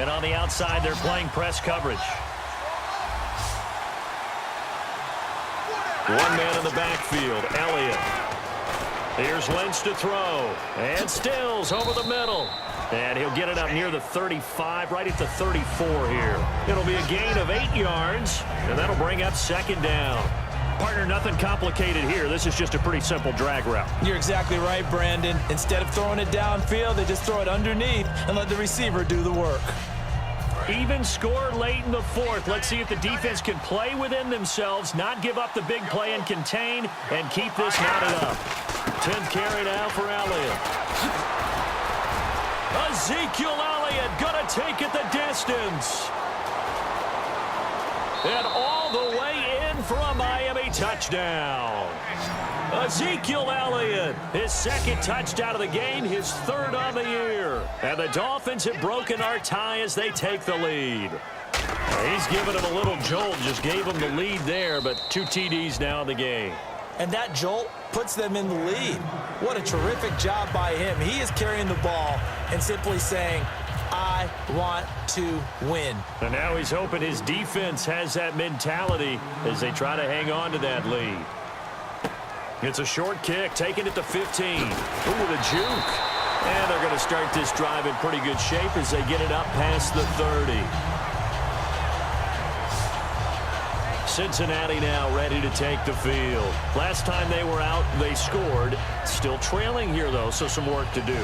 And on the outside, they're playing press coverage. One man in the backfield, Elliott. Here's Lynch to throw. And Stills over the middle. And he'll get it up near the 35, right at the 34 here. It'll be a gain of 8 yards, and that'll bring up second down. Partner, nothing complicated here. This is just a pretty simple drag route. You're exactly right, Brandon. Instead of throwing it downfield, they just throw it underneath and let the receiver do the work. Even score late in the fourth. Let's see if the defense can play within themselves, not give up the big play and contain, and keep this knotted up. 10th carry now for Elliott. Ezekiel Elliott going to take it the distance. And all the way in for a Miami touchdown. Ezekiel Elliott, his second touchdown of the game, his third on the year. And the Dolphins have broken our tie as they take the lead. He's giving him a little jolt, just gave him the lead there, but 2 TDs now in the game. And that jolt puts them in the lead. What a terrific job by him. He is carrying the ball and simply saying, I want to win. And now he's hoping his defense has that mentality as they try to hang on to that lead. It's a short kick, taking it to 15. Ooh, with a juke. And they're going to start this drive in pretty good shape as they get it up past the 30. Cincinnati now ready to take the field. Last time they were out, they scored. Still trailing here, though, so some work to do.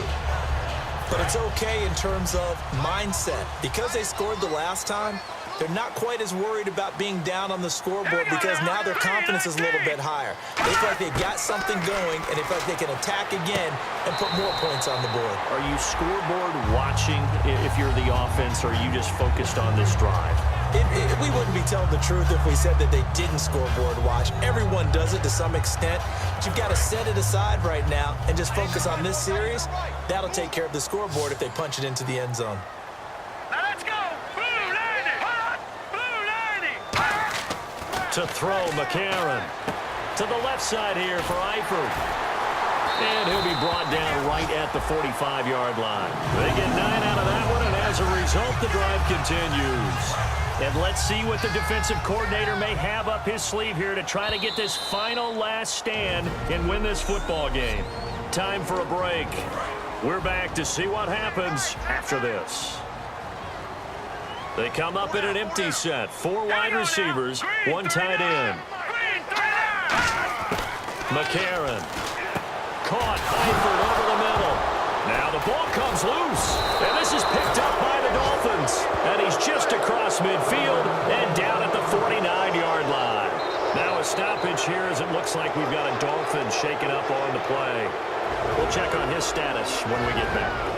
But it's okay in terms of mindset. Because they scored the last time, they're not quite as worried about being down on the scoreboard because now their confidence is a little bit higher. They feel like they've got something going, and they feel like they can attack again and put more points on the board. Are you scoreboard watching if you're the offense, or are you just focused on this drive? We wouldn't be telling the truth if we said that they didn't scoreboard watch. Everyone does it to some extent. But you've got to set it aside right now and just focus on this series. That'll take care of the scoreboard if they punch it into the end zone. Now let's go! Blue lady! Blue lady! To throw, McCarron. To the left side here for Eifert. And he'll be brought down right at the 45-yard line. They get 9 out of that one, and as a result, the drive continues. And let's see what the defensive coordinator may have up his sleeve here to try to get this final last stand and win this football game. Time for a break. We're back to see what happens after this. They come up in an empty set. 4 wide receivers, 1 tight end. McCarron. Caught Eifert over the middle. Now the ball comes loose. And this is picked up by the Dolphins. And he's just across midfield and down at the 49-yard line. Now a stoppage here as it looks like we've got a Dolphin shaken up on the play. We'll check on his status when we get back.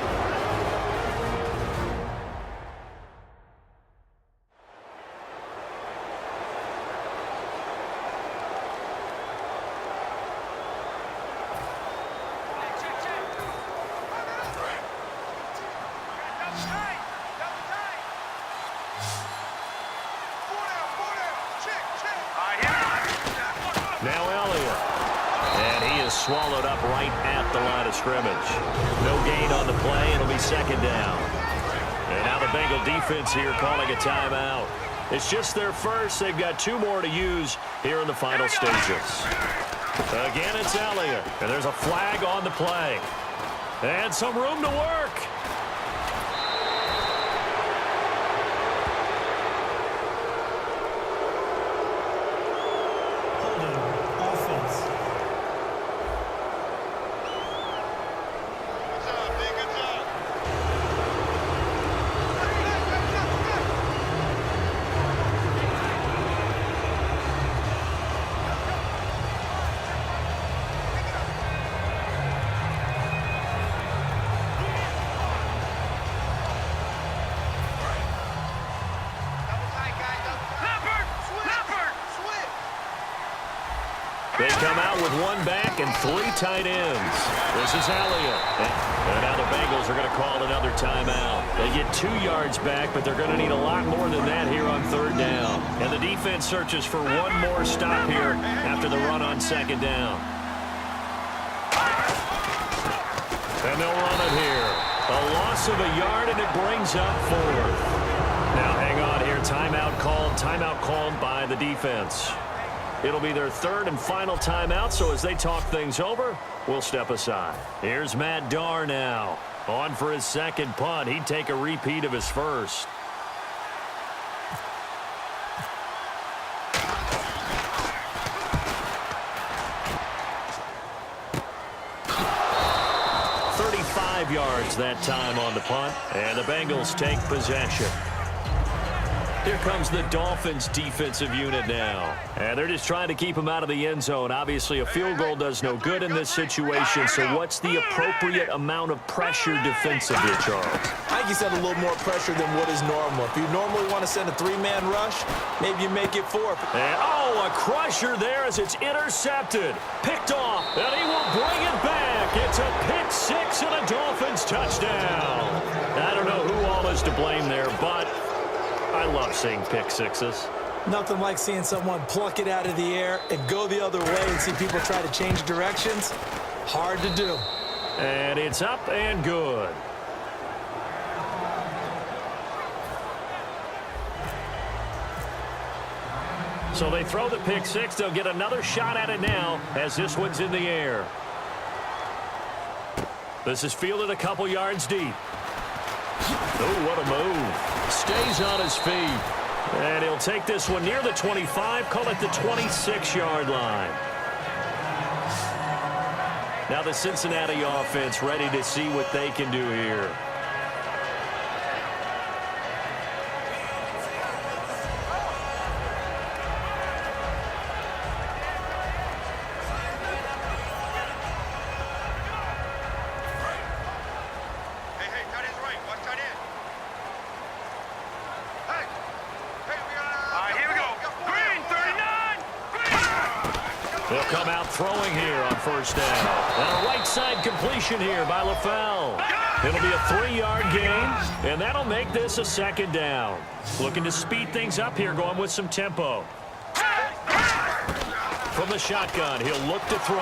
Swallowed up right at the line of scrimmage. No gain on the play. It'll be second down. And now the Bengal defense here calling a timeout. It's just their first. They've got 2 more to use here in the final stages. Again, it's Elliott. And there's a flag on the play. And some room to work. They come out with 1 back and 3 tight ends. This is Elliott. And now the Bengals are going to call another timeout. They get 2 yards back, but they're going to need a lot more than that here on 3rd down. And the defense searches for 1 more stop here after the run on 2nd down. And they'll run it here. A loss of a yard, and it brings up 4th. Now, hang on here. Timeout called by the defense. It'll be their 3rd and final timeout, so as they talk things over, we'll step aside. Here's Matt Darr now. On for his 2nd punt. He'd take a repeat of his 1st. Yards that time on the punt, and the Bengals take possession. Here comes the Dolphins defensive unit now, and they're just trying to keep him out of the end zone. Obviously, a field goal does no good in this situation, so what's the appropriate amount of pressure defensively, Charles? I think he's had a little more pressure than what is normal. If you normally want to send a 3-man rush, maybe you make it 4. And, a crusher there as it's intercepted. Picked off, and he will bring it back. It's a pick 6 and a Dolphins touchdown. I don't know who all is to blame there, but I love seeing pick 6s. Nothing like seeing someone pluck it out of the air and go the other way and see people try to change directions. Hard to do. And it's up and good. So they throw the pick 6. They'll get another shot at it now as this one's in the air. This is fielded a couple yards deep. Oh, what a move. Stays on his feet. And he'll take this one near the 25, call it the 26-yard line. Now the Cincinnati offense ready to see what they can do here. They'll come out throwing here on 1st down. And a right side completion here by LaFell. It'll be a 3-yard gain, and that'll make this a 2nd down. Looking to speed things up here, going with some tempo. From the shotgun, he'll look to throw.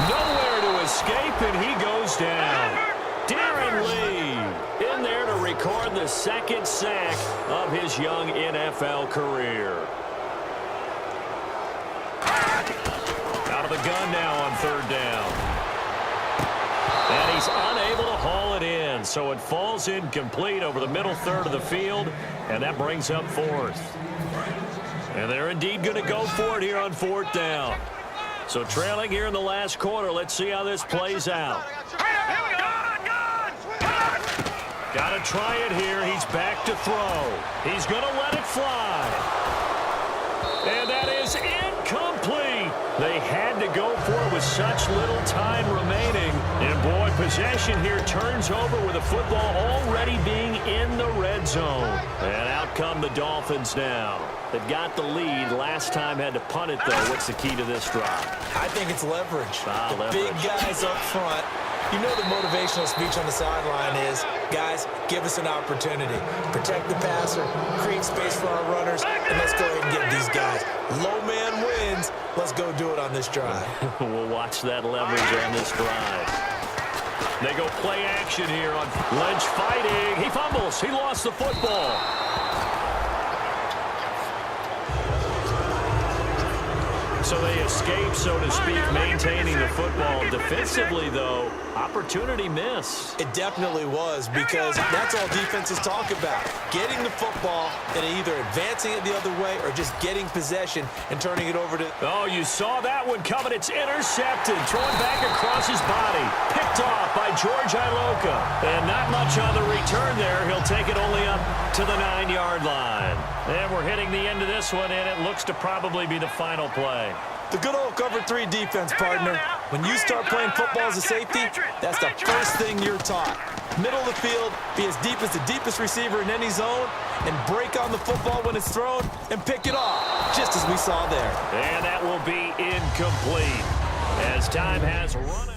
Nowhere to escape, and he goes down. Darren Lee in there to record the 2nd sack of his young NFL career. Out of the gun now on 3rd down. And he's unable to haul it in, so it falls incomplete over the middle 3rd of the field, and that brings up 4th. And they're indeed going to go for it here on 4th down. So trailing here in the last quarter, let's see how this plays out. Got to try it here. He's back to throw. He's going to let it fly. And that is incomplete. They had to go for it with such little time remaining. And, boy, possession here turns over with the football already being in the red zone. And out come the Dolphins now. They've got the lead. Last time had to punt it, though. What's the key to this drive? I think it's leverage. Leverage. Big guys up front. You know the motivational speech on the sideline is, guys, give us an opportunity. Protect the passer, create space for our runners, and let's go ahead and get these guys. Low man wins. Let's go do it on this drive. We'll watch that leverage on this drive. They go play action here on Lynch fighting. He fumbles. He lost the football. So they escape, so to speak, maintaining the football. Defensively, though, opportunity missed. It definitely was, because that's all defenses talk about. Getting the football and either advancing it the other way or just getting possession and turning it over to... Oh, you saw that one coming. It's intercepted. Thrown back across his body. Picked off by George Iloka. And not much on the return there. He'll take it only up to the 9-yard line. And we're hitting the end of this one, and it looks to probably be the final play. The good old cover 3 defense, partner. When you start playing football as a safety, that's the first thing you're taught. Middle of the field, be as deep as the deepest receiver in any zone, and break on the football when it's thrown and pick it off, just as we saw there. And that will be incomplete as time has run out.